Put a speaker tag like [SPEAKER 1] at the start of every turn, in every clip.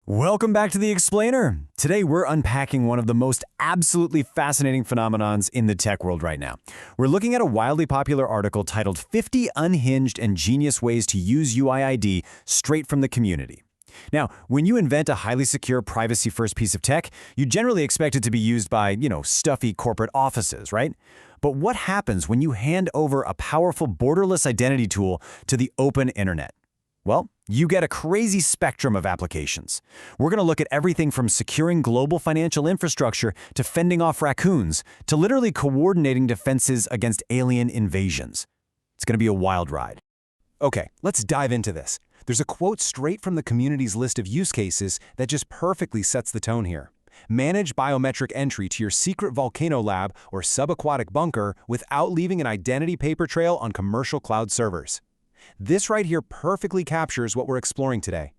[SPEAKER 1] Welcome back to The Explainer. Today we're unpacking one of the most absolutely fascinating phenomenons in the tech world right now. We're looking at a wildly popular article titled 50 Unhinged and Genius Ways to Use UIID straight from the community. Now, when you invent a highly secure privacy-first piece of tech, you generally expect it to be used by, stuffy corporate offices, right? But what happens when you hand over a powerful borderless identity tool to the open internet? Well, you get a crazy spectrum of applications. We're going to look at everything from securing global financial infrastructure to fending off raccoons to literally coordinating defenses against alien invasions. It's going to be a wild ride.
[SPEAKER 2] Okay, let's dive into this. There's a quote straight from the community's list of use cases that just perfectly sets the tone here. Manage biometric entry to your secret volcano lab or subaquatic bunker without leaving an identity paper trail on commercial cloud servers. This right here perfectly captures what we're exploring today.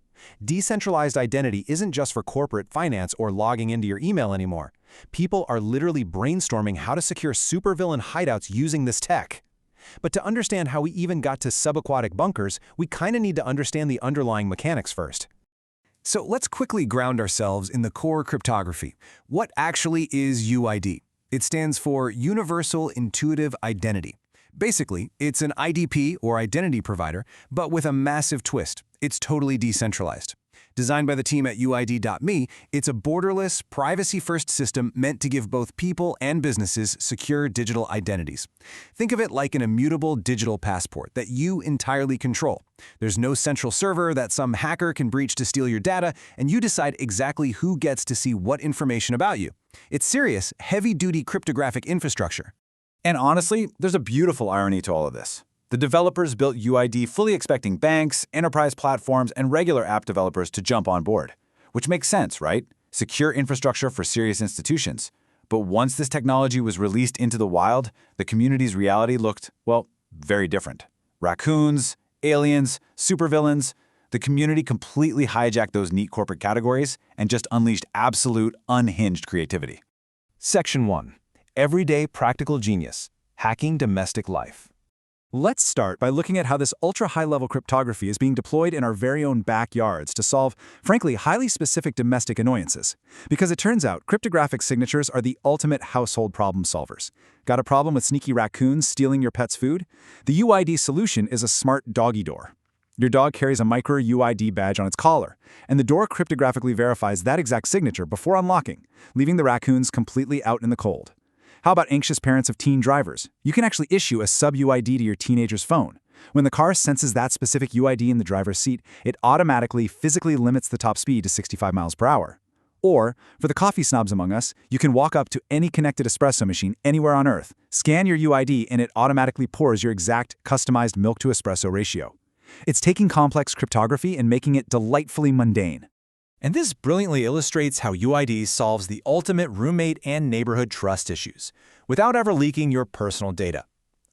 [SPEAKER 2] Decentralized identity isn't just for corporate finance or logging into your email anymore. People are literally brainstorming how to secure supervillain hideouts using this tech. But to understand how we even got to subaquatic bunkers, we kind of need to understand the underlying mechanics first. So let's quickly ground ourselves in the core cryptography. What actually is UID? It stands for Universal Intuitive Identity. Basically, it's an IDP or identity provider, but with a massive twist. It's totally decentralized. Designed by the team at UID.me, it's a borderless, privacy-first system meant to give both people and businesses secure digital identities. Think of it like an immutable digital passport that you entirely control. There's no central server that some hacker can breach to steal your data, and you decide exactly who gets to see what information about you. It's serious, heavy-duty cryptographic infrastructure.
[SPEAKER 3] And honestly, there's a beautiful irony to all of this. The developers built UID fully expecting banks, enterprise platforms, and regular app developers to jump on board. Which makes sense, right? Secure infrastructure for serious institutions. But once this technology was released into the wild, the community's reality looked, well, very different. Raccoons, aliens, supervillains. The community completely hijacked those neat corporate categories and just unleashed absolute, unhinged creativity.
[SPEAKER 2] Section 1. Everyday Practical Genius. Hacking Domestic Life. Let's start by looking at how this ultra-high-level cryptography is being deployed in our very own backyards to solve, frankly, highly specific domestic annoyances. Because it turns out, cryptographic signatures are the ultimate household problem solvers. Got a problem with sneaky raccoons stealing your pet's food? The UID solution is a smart doggy door. Your dog carries a micro UID badge on its collar, and the door cryptographically verifies that exact signature before unlocking, leaving the raccoons completely out in the cold. How about anxious parents of teen drivers? You can actually issue a sub-UID to your teenager's phone. When the car senses that specific UID in the driver's seat, it automatically physically limits the top speed to 65 miles per hour. Or, for the coffee snobs among us, you can walk up to any connected espresso machine anywhere on Earth, scan your UID, and it automatically pours your exact, customized milk-to-espresso ratio. It's taking complex cryptography and making it delightfully mundane. And this brilliantly illustrates how UID solves the ultimate roommate and neighborhood trust issues, without ever leaking your personal data.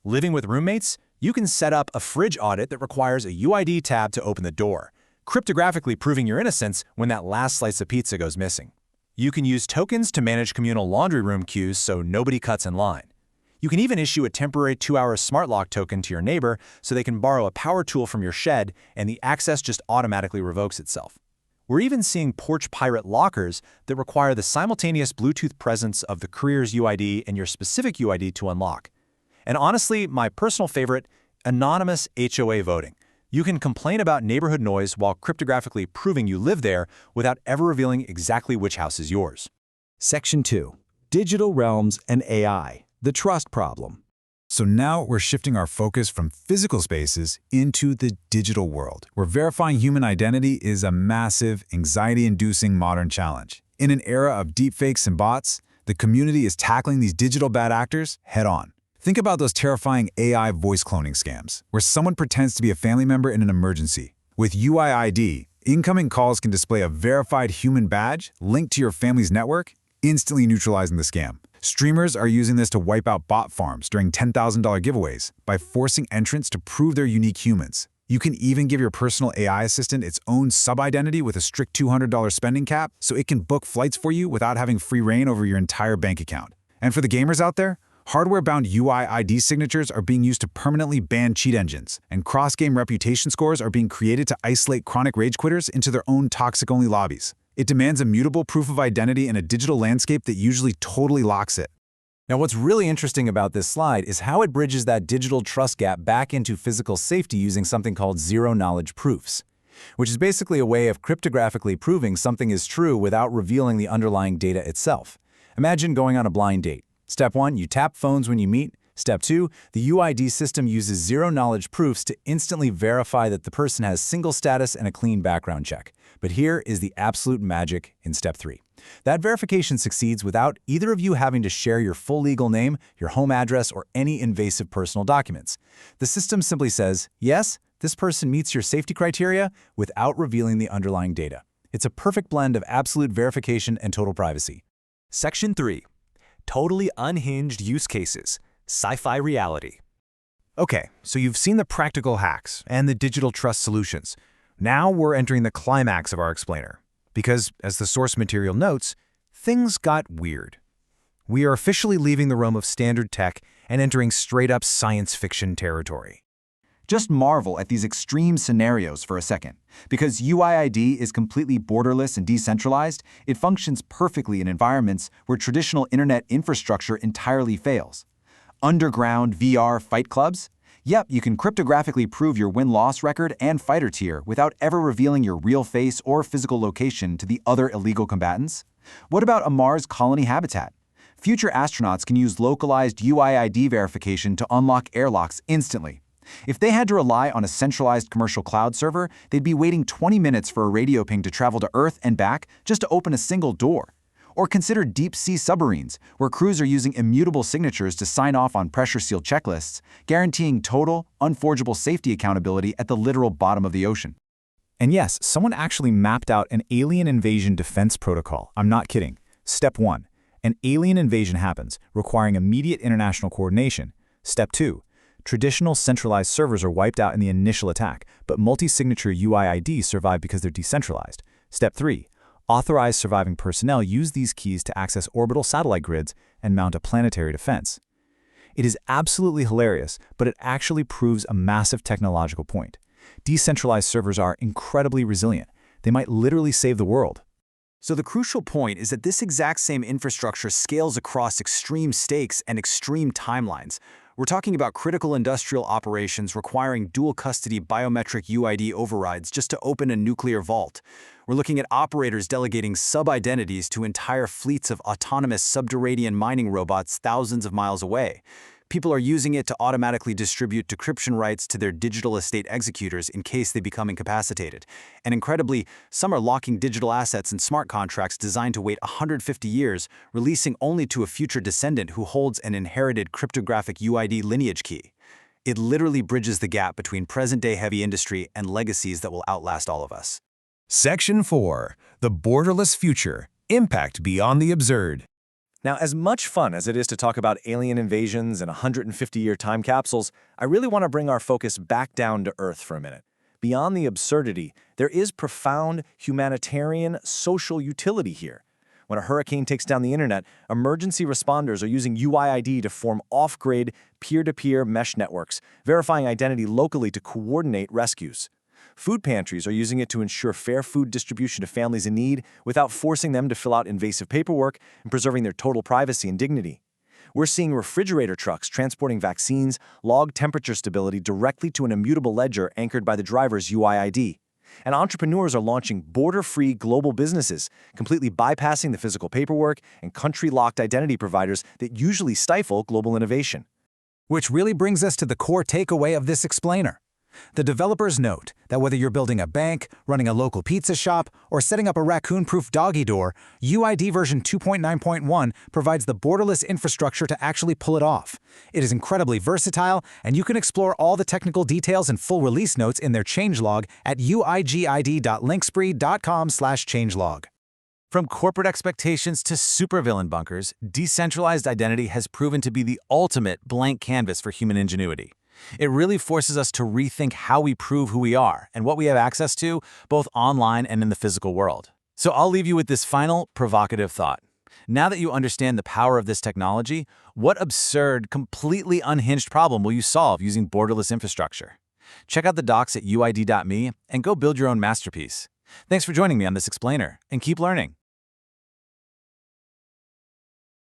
[SPEAKER 2] Living with roommates, you can set up a fridge audit that requires a UID tab to open the door, cryptographically proving your innocence when that last slice of pizza goes missing. You can use tokens to manage communal laundry room queues so nobody cuts in line. You can even issue a temporary 2-hour smart lock token to your neighbor so they can borrow a power tool from your shed and the access just automatically revokes itself. We're even seeing porch pirate lockers that require the simultaneous Bluetooth presence of the courier's UID and your specific UID to unlock. And honestly, my personal favorite, anonymous HOA voting. You can complain about neighborhood noise while cryptographically proving you live there without ever revealing exactly which house is yours. Section 2. Digital Realms and AI. The Trust Problem.
[SPEAKER 4] So now we're shifting our focus from physical spaces into the digital world, where verifying human identity is a massive, anxiety-inducing modern challenge. In an era of deepfakes and bots, the community is tackling these digital bad actors head-on. Think about those terrifying AI voice cloning scams, where someone pretends to be a family member in an emergency. With UIID, incoming calls can display a verified human badge linked to your family's network, instantly neutralizing the scam. Streamers are using this to wipe out bot farms during $10,000 giveaways by forcing entrants to prove they're unique humans. You can even give your personal AI assistant its own sub-identity with a strict $200 spending cap so it can book flights for you without having free reign over your entire bank account. And for the gamers out there, hardware-bound UIID signatures are being used to permanently ban cheat engines, and cross-game reputation scores are being created to isolate chronic rage quitters into their own toxic-only lobbies. It demands immutable proof of identity in a digital landscape that usually totally locks it.
[SPEAKER 2] Now, what's really interesting about this slide is how it bridges that digital trust gap back into physical safety using something called zero-knowledge proofs, which is basically a way of cryptographically proving something is true without revealing the underlying data itself. Imagine going on a blind date. Step 1, you tap phones when you meet. Step 2, the UID system uses zero-knowledge proofs to instantly verify that the person has single status and a clean background check. But here is the absolute magic in Step 3. That verification succeeds without either of you having to share your full legal name, your home address, or any invasive personal documents. The system simply says, yes, this person meets your safety criteria without revealing the underlying data. It's a perfect blend of absolute verification and total privacy.
[SPEAKER 1] Section 3. Totally unhinged use cases. Sci-fi reality.
[SPEAKER 3] Okay, so you've seen the practical hacks and the digital trust solutions. Now we're entering the climax of our explainer. Because, as the source material notes, things got weird. We are officially leaving the realm of standard tech and entering straight-up science fiction territory.
[SPEAKER 5] Just marvel at these extreme scenarios for a second. Because UIID is completely borderless and decentralized, it functions perfectly in environments where traditional internet infrastructure entirely fails. Underground VR fight clubs? Yep, you can cryptographically prove your win-loss record and fighter tier without ever revealing your real face or physical location to the other illegal combatants. What about a Mars colony habitat? Future astronauts can use localized UIID verification to unlock airlocks instantly. If they had to rely on a centralized commercial cloud server, they'd be waiting 20 minutes for a radio ping to travel to Earth and back just to open a single door. Or consider deep-sea submarines, where crews are using immutable signatures to sign off on pressure-sealed checklists, guaranteeing total, unforgeable safety accountability at the literal bottom of the ocean.
[SPEAKER 2] And yes, someone actually mapped out an alien invasion defense protocol. I'm not kidding. Step 1. An alien invasion happens, requiring immediate international coordination. Step 2. Traditional centralized servers are wiped out in the initial attack, but multi-signature UIIDs survive because they're decentralized. Step 3. Authorized surviving personnel use these keys to access orbital satellite grids and mount a planetary defense. It is absolutely hilarious, but it actually proves a massive technological point. Decentralized servers are incredibly resilient. They might literally save the world.
[SPEAKER 1] So the crucial point is that this exact same infrastructure scales across extreme stakes and extreme timelines. We're talking about critical industrial operations requiring dual custody biometric UID overrides just to open a nuclear vault. We're looking at operators delegating sub-identities to entire fleets of autonomous subterranean mining robots thousands of miles away. People are using it to automatically distribute decryption rights to their digital estate executors in case they become incapacitated. And incredibly, some are locking digital assets in smart contracts designed to wait 150 years, releasing only to a future descendant who holds an inherited cryptographic UID lineage key. It literally bridges the gap between present-day heavy industry and legacies that will outlast all of us.
[SPEAKER 3] Section 4. The Borderless Future. Impact Beyond the Absurd.
[SPEAKER 1] Now, as much fun as it is to talk about alien invasions and 150-year time capsules, I really want to bring our focus back down to Earth for a minute. Beyond the absurdity, there is profound humanitarian social utility here. When a hurricane takes down the internet, emergency responders are using UIID to form off-grid, peer-to-peer mesh networks, verifying identity locally to coordinate rescues. Food pantries are using it to ensure fair food distribution to families in need without forcing them to fill out invasive paperwork and preserving their total privacy and dignity. We're seeing refrigerator trucks transporting vaccines log temperature stability directly to an immutable ledger anchored by the driver's UIID. And entrepreneurs are launching border-free global businesses, completely bypassing the physical paperwork and country-locked identity providers that usually stifle global innovation.
[SPEAKER 2] Which really brings us to the core takeaway of this explainer. The developers note that whether you're building a bank, running a local pizza shop, or setting up a raccoon-proof doggy door, UID version 2.9.1 provides the borderless infrastructure to actually pull it off. It is incredibly versatile, and you can explore all the technical details and full release notes in their changelog at uigid.linkspreed.com/changelog.
[SPEAKER 3] From corporate expectations to supervillain bunkers, decentralized identity has proven to be the ultimate blank canvas for human ingenuity. It really forces us to rethink how we prove who we are and what we have access to, both online and in the physical world. So I'll leave you with this final, provocative thought. Now that you understand the power of this technology, what absurd, completely unhinged problem will you solve using borderless infrastructure? Check out the docs at uid.me and go build your own masterpiece. Thanks for joining me on this explainer, and keep learning.